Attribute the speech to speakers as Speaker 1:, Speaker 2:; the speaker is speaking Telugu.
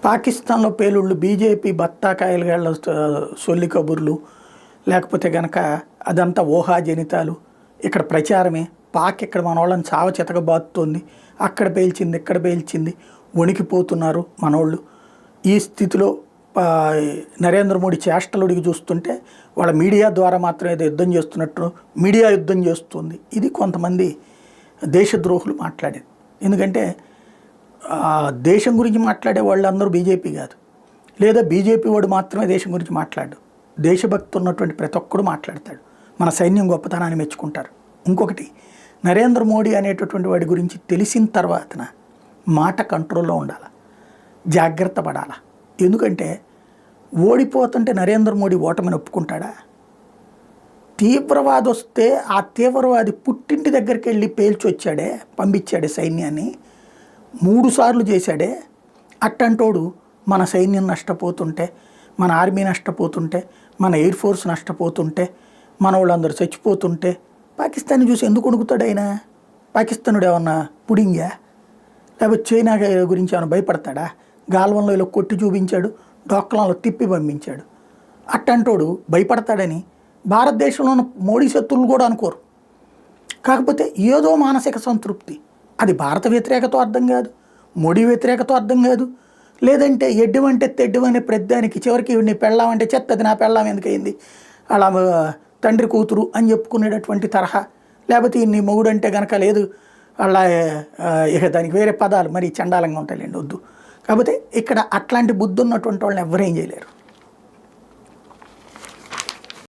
Speaker 1: పాకిస్తాన్లో పేలుళ్ళు బీజేపీ బత్తాకాయలుగాళ్ళ సొల్లి కబుర్లు లేకపోతే కనుక అదంతా ఊహాజనితాలు. ఇక్కడ ప్రచారమే. పాక్ ఇక్కడ మన వాళ్ళని చావ చితకబాతుతోంది. అక్కడ పేల్చింది ఇక్కడ పేల్చింది వణికిపోతున్నారు మనోళ్ళు. ఈ స్థితిలో నరేంద్ర మోడీ చేష్టలుడికి చూస్తుంటే వాళ్ళ మీడియా ద్వారా మాత్రం ఏదో యుద్ధం చేస్తున్నట్టు మీడియా యుద్ధం చేస్తుంది. ఇది కొంతమంది దేశద్రోహులు మాట్లాడేది. ఎందుకంటే దేశం గురించి మాట్లాడే వాళ్ళందరూ బీజేపీ కాదు, లేదా బీజేపీ వాడు మాత్రమే దేశం గురించి మాట్లాడు. దేశభక్తి ఉన్నటువంటి ప్రతి ఒక్కడు మాట్లాడతాడు. మన సైన్యం గొప్పతనాన్ని మెచ్చుకుంటారు. ఇంకొకటి, నరేంద్ర మోడీ అనేటటువంటి వాడి గురించి తెలిసిన తర్వాతన మాట కంట్రోల్లో ఉండాలి, జాగ్రత్త పడాలి. ఎందుకంటే ఓడిపోతుంటే నరేంద్ర మోడీ ఓటమిని ఒప్పుకుంటాడా? తీవ్రవాది వస్తే ఆ తీవ్రవాది పుట్టింటి దగ్గరికి వెళ్ళి పేల్చి వచ్చాడే, పంపించాడే సైన్యాన్ని, 3 సార్లు చేశాడే. అట్టంటోడు మన సైన్యం నష్టపోతుంటే, మన ఆర్మీ నష్టపోతుంటే, మన ఎయిర్ ఫోర్స్ నష్టపోతుంటే, మన వాళ్ళందరూ చచ్చిపోతుంటే పాకిస్తాన్ని చూసి ఎందుకు వణుకుతాడు ఆయన? పాకిస్తానుడు ఏమన్నా పుడింగా? లేకపోతే చైనా గురించి ఏమైనా భయపడతాడా? గాల్వన్లో ఇలా కొట్టి చూపించాడు, డోక్లాంలో తిప్పి పంపించాడు. అట్టంటోడు భయపడతాడని భారతదేశంలో ఉన్న మోడీ శత్రువులు కూడా అనుకోరు. కాకపోతే ఏదో మానసిక సంతృప్తి. అది భారత వ్యతిరేకతో అర్థం కాదు, మోడీ వ్యతిరేకతో అర్థం కాదు, లేదంటే ఎడ్డమంటే తెడ్డమనే ప్రతిదానికి చివరికి నీ పెళ్ళామంటే చెత్తది నా పెళ్ళాం ఎందుకయింది అలా తండ్రి కూతురు అని చెప్పుకునేటటువంటి తరహా. లేకపోతే నీ మొగుడు అంటే కనుక లేదు అలా ఇక దానికి వేరే పదాలు మరి చండాలంగా ఉంటాయిలేండి, వద్దు. కాకపోతే ఇక్కడ అట్లాంటి బుద్ధి ఉన్నటువంటి వాళ్ళని ఎవరేం చేయలేరు.